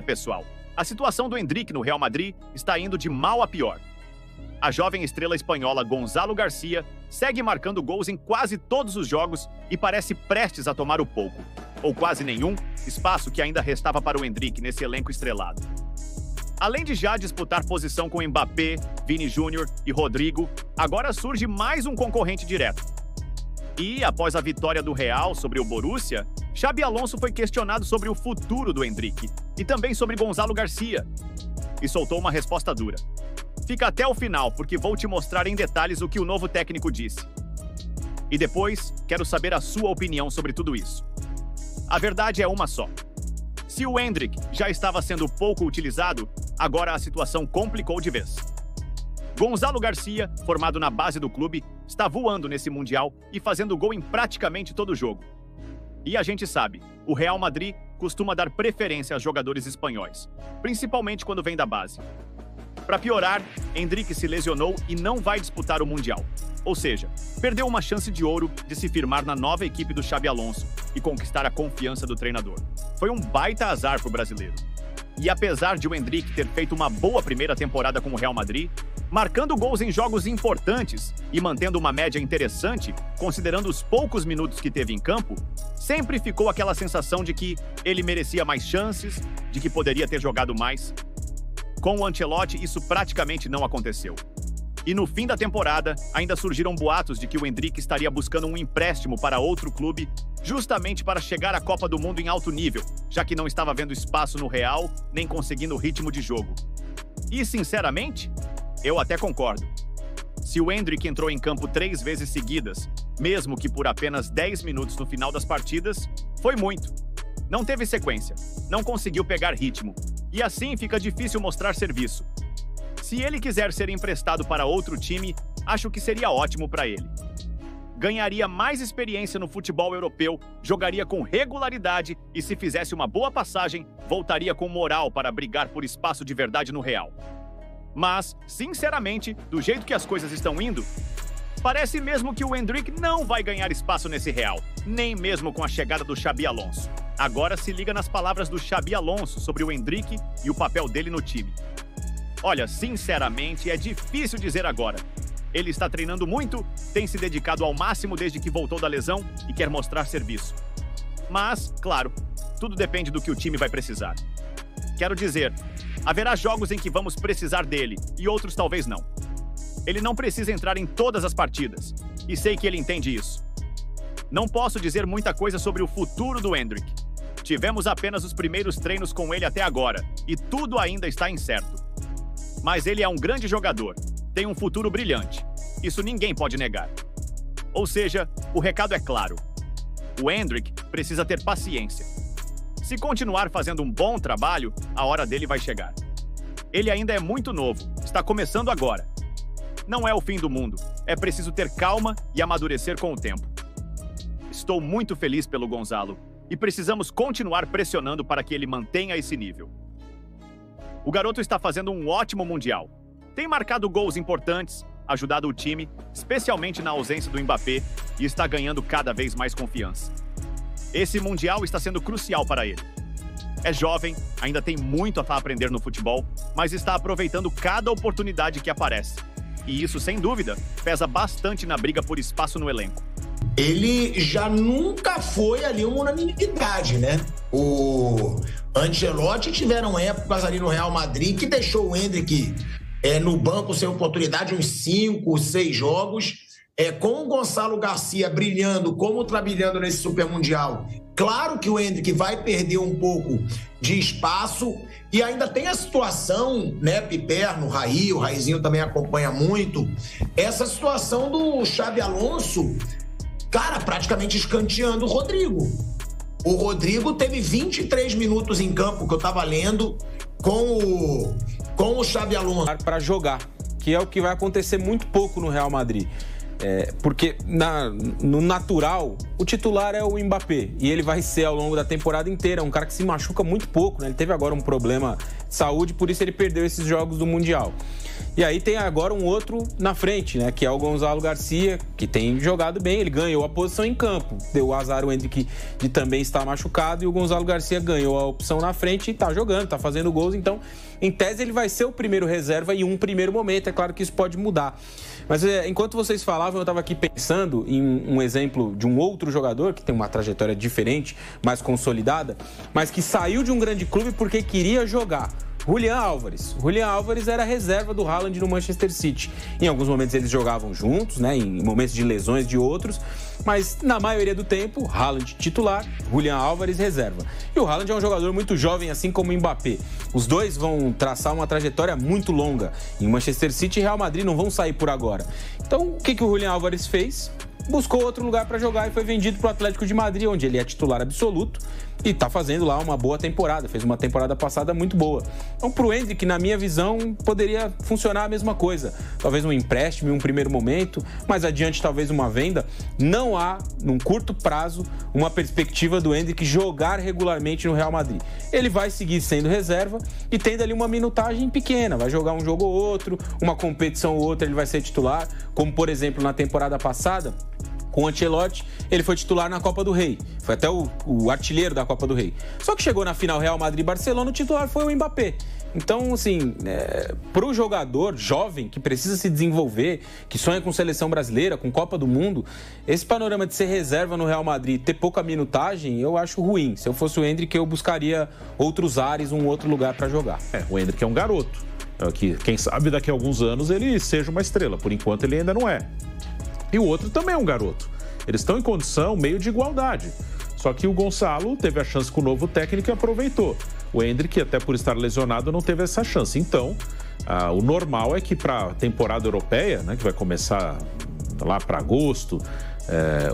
Pessoal, a situação do Endrick no Real Madrid está indo de mal a pior. A jovem estrela espanhola Gonzalo Garcia segue marcando gols em quase todos os jogos e parece prestes a tomar o pouco, ou quase nenhum, espaço que ainda restava para o Endrick nesse elenco estrelado. Além de já disputar posição com Mbappé, Vini Júnior e Rodrigo, agora surge mais um concorrente direto. E, após a vitória do Real sobre o Borussia, Xabi Alonso foi questionado sobre o futuro do Endrick e também sobre Gonzalo Garcia. E soltou uma resposta dura. Fica até o final, porque vou te mostrar em detalhes o que o novo técnico disse. E depois, quero saber a sua opinião sobre tudo isso. A verdade é uma só. Se o Endrick já estava sendo pouco utilizado, agora a situação complicou de vez. Gonzalo Garcia, formado na base do clube, está voando nesse Mundial e fazendo gol em praticamente todo jogo. E a gente sabe, o Real Madrid costuma dar preferência aos jogadores espanhóis, principalmente quando vem da base. Para piorar, Endrick se lesionou e não vai disputar o Mundial. Ou seja, perdeu uma chance de ouro de se firmar na nova equipe do Xabi Alonso e conquistar a confiança do treinador. Foi um baita azar para o brasileiro. E apesar de o Endrick ter feito uma boa primeira temporada com o Real Madrid, marcando gols em jogos importantes e mantendo uma média interessante, considerando os poucos minutos que teve em campo, sempre ficou aquela sensação de que ele merecia mais chances, de que poderia ter jogado mais. Com o Ancelotti, isso praticamente não aconteceu. E no fim da temporada, ainda surgiram boatos de que o Endrick estaria buscando um empréstimo para outro clube, justamente para chegar à Copa do Mundo em alto nível, já que não estava vendo espaço no Real, nem conseguindo ritmo de jogo. E, sinceramente, eu até concordo. Se o Endrick entrou em campo 3 vezes seguidas, mesmo que por apenas 10 minutos no final das partidas, foi muito. Não teve sequência, não conseguiu pegar ritmo, e assim fica difícil mostrar serviço. Se ele quiser ser emprestado para outro time, acho que seria ótimo para ele. Ganharia mais experiência no futebol europeu, jogaria com regularidade e, se fizesse uma boa passagem, voltaria com moral para brigar por espaço de verdade no Real. Mas, sinceramente, do jeito que as coisas estão indo, parece mesmo que o Endrick não vai ganhar espaço nesse Real, nem mesmo com a chegada do Xabi Alonso. Agora se liga nas palavras do Xabi Alonso sobre o Endrick e o papel dele no time. Olha, sinceramente, é difícil dizer agora. Ele está treinando muito, tem se dedicado ao máximo desde que voltou da lesão e quer mostrar serviço. Mas, claro, tudo depende do que o time vai precisar. Quero dizer, haverá jogos em que vamos precisar dele e outros talvez não. Ele não precisa entrar em todas as partidas, e sei que ele entende isso. Não posso dizer muita coisa sobre o futuro do Endrick. Tivemos apenas os primeiros treinos com ele até agora, e tudo ainda está incerto. Mas ele é um grande jogador, tem um futuro brilhante. Isso ninguém pode negar. Ou seja, o recado é claro. O Endrick precisa ter paciência. Se continuar fazendo um bom trabalho, a hora dele vai chegar. Ele ainda é muito novo, está começando agora. Não é o fim do mundo, é preciso ter calma e amadurecer com o tempo. Estou muito feliz pelo Gonzalo e precisamos continuar pressionando para que ele mantenha esse nível. O garoto está fazendo um ótimo Mundial. Tem marcado gols importantes, ajudado o time, especialmente na ausência do Mbappé, e está ganhando cada vez mais confiança. Esse Mundial está sendo crucial para ele. É jovem, ainda tem muito a aprender no futebol, mas está aproveitando cada oportunidade que aparece. E isso, sem dúvida, pesa bastante na briga por espaço no elenco. Ele já nunca foi ali uma unanimidade, né? O Ancelotti tiveram épocas ali no Real Madrid que deixou o Endrick no banco sem oportunidade, uns 5, 6 jogos. Com o Gonzalo Garcia brilhando, como trabalhando nesse Super Mundial. Claro que o Endrick vai perder um pouco de espaço e ainda tem a situação, né, Piperno, o Raizinho também acompanha muito, essa situação do Xabi Alonso, cara, praticamente escanteando o Rodrigo. O Rodrigo teve 23 minutos em campo, que eu tava lendo, com o Xabi Alonso. Para jogar, que é o que vai acontecer muito pouco no Real Madrid. Porque no natural, o titular é o Mbappé, e ele vai ser ao longo da temporada inteira, um cara que se machuca muito pouco, né? Ele teve agora um problema de saúde, por isso ele perdeu esses jogos do Mundial. E aí tem agora um outro na frente, né? Que é o Gonzalo Garcia, que tem jogado bem. Ele ganhou a posição em campo. Deu azar o Endrick de também estar machucado. E o Gonzalo Garcia ganhou a opção na frente e tá jogando, tá fazendo gols. Então, em tese, ele vai ser o primeiro reserva em um primeiro momento. É claro que isso pode mudar. Mas enquanto vocês falavam, eu estava aqui pensando em um exemplo de um outro jogador que tem uma trajetória diferente, mais consolidada, mas que saiu de um grande clube porque queria jogar. Julián Álvares. Julián Álvares era reserva do Haaland no Manchester City. Em alguns momentos eles jogavam juntos, né, em momentos de lesões de outros, mas na maioria do tempo, Haaland titular, Julián Álvares reserva. E o Haaland é um jogador muito jovem, assim como o Mbappé. Os dois vão traçar uma trajetória muito longa. Em Manchester City e Real Madrid não vão sair por agora. Então, o que o Julián Álvares fez? Buscou outro lugar para jogar e foi vendido para o Atlético de Madrid, onde ele é titular absoluto e está fazendo lá uma boa temporada. Fez uma temporada passada muito boa. Então, para o Endrick, na minha visão, poderia funcionar a mesma coisa. Talvez um empréstimo em um primeiro momento, mais adiante talvez uma venda. Não há, num curto prazo, uma perspectiva do Endrick jogar regularmente no Real Madrid. Ele vai seguir sendo reserva e tendo ali uma minutagem pequena. Vai jogar um jogo ou outro, uma competição ou outra ele vai ser titular, como por exemplo na temporada passada, com o Ancelotti, ele foi titular na Copa do Rei. Foi até o artilheiro da Copa do Rei. Só que chegou na final Real Madrid e Barcelona, o titular foi o Mbappé. Então, assim, para o jogador jovem que precisa se desenvolver, que sonha com seleção brasileira, com Copa do Mundo, esse panorama de ser reserva no Real Madrid, ter pouca minutagem, eu acho ruim. Se eu fosse o Endrick, eu buscaria outros ares, um outro lugar para jogar. O Endrick é um garoto. Quem sabe daqui a alguns anos ele seja uma estrela. Por enquanto ele ainda não é. E o outro também é um garoto. Eles estão em condição meio de igualdade. Só que o Gonçalo teve a chance com o novo técnico e aproveitou. O Endrick, até por estar lesionado, não teve essa chance. Então, o normal é que para a temporada europeia, né, que vai começar lá para agosto,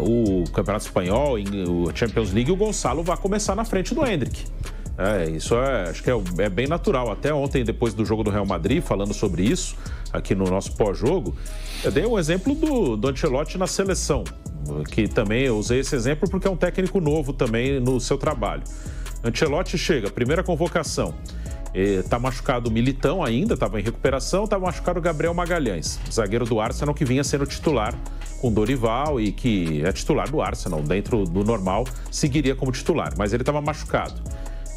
o Campeonato Espanhol, o Champions League, o Gonçalo vai começar na frente do Endrick. Isso acho que é bem natural. Até ontem, depois do jogo do Real Madrid, falando sobre isso, aqui no nosso pós-jogo, eu dei um exemplo do Ancelotti na seleção, que também eu usei esse exemplo porque é um técnico novo também no seu trabalho. Ancelotti chega, primeira convocação, tá machucado o Militão ainda, estava em recuperação, tá machucado o Gabriel Magalhães, zagueiro do Arsenal que vinha sendo titular com Dorival e que é titular do Arsenal, dentro do normal, seguiria como titular, mas ele estava machucado.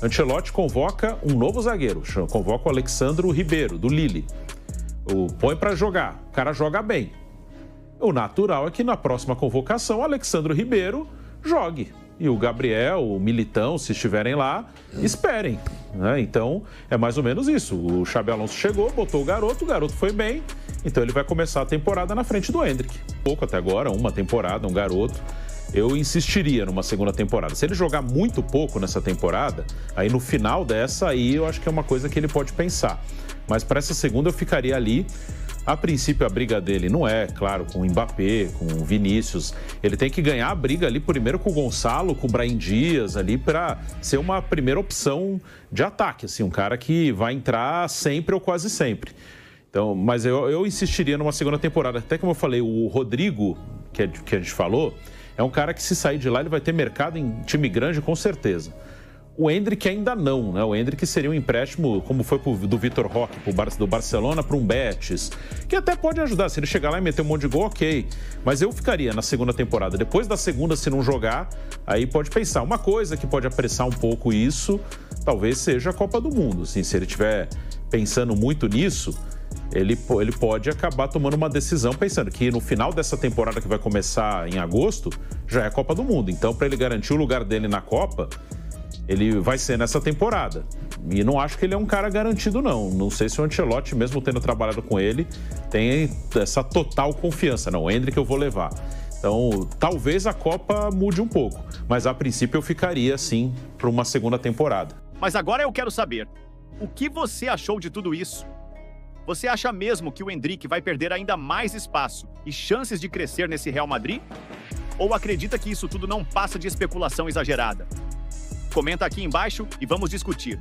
Ancelotti convoca um novo zagueiro, convoca o Alexandro Ribeiro, do Lille. Põe para jogar, o cara joga bem. O natural é que na próxima convocação o Alexandro Ribeiro jogue. E o Gabriel, o Militão, se estiverem lá, esperem. Né? Então, é mais ou menos isso. O Xabi Alonso chegou, botou o garoto foi bem. Então, ele vai começar a temporada na frente do Endrick. Pouco até agora, uma temporada, um garoto. Eu insistiria numa segunda temporada. Se ele jogar muito pouco nessa temporada, aí no final dessa, aí eu acho que é uma coisa que ele pode pensar. Mas para essa segunda eu ficaria ali. A princípio a briga dele não é, claro, com o Mbappé, com o Vinícius. Ele tem que ganhar a briga ali primeiro com o Gonçalo, com o Brahim Dias ali para ser uma primeira opção de ataque, assim, um cara que vai entrar sempre ou quase sempre. Então, mas eu insistiria numa segunda temporada. Até como eu falei, o Rodrigo, que a gente falou, é um cara que se sair de lá ele vai ter mercado em time grande com certeza. O Endrick ainda não, né? O Endrick seria um empréstimo, como foi do Vitor Roque, do Barcelona para um Betis, que até pode ajudar. Se ele chegar lá e meter um monte de gol, ok. Mas eu ficaria na segunda temporada. Depois da segunda, se não jogar, aí pode pensar. Uma coisa que pode apressar um pouco isso, talvez seja a Copa do Mundo. Assim, se ele estiver pensando muito nisso, ele pode acabar tomando uma decisão pensando que no final dessa temporada que vai começar em agosto, já é a Copa do Mundo. Então, para ele garantir o lugar dele na Copa, ele vai ser nessa temporada. E não acho que ele é um cara garantido, não. Não sei se o Ancelotti, mesmo tendo trabalhado com ele, tem essa total confiança. Não, o Endrick eu vou levar. Então, talvez a Copa mude um pouco. Mas, a princípio, eu ficaria, sim, para uma segunda temporada. Mas agora eu quero saber, o que você achou de tudo isso? Você acha mesmo que o Endrick vai perder ainda mais espaço e chances de crescer nesse Real Madrid? Ou acredita que isso tudo não passa de especulação exagerada? Comenta aqui embaixo e vamos discutir.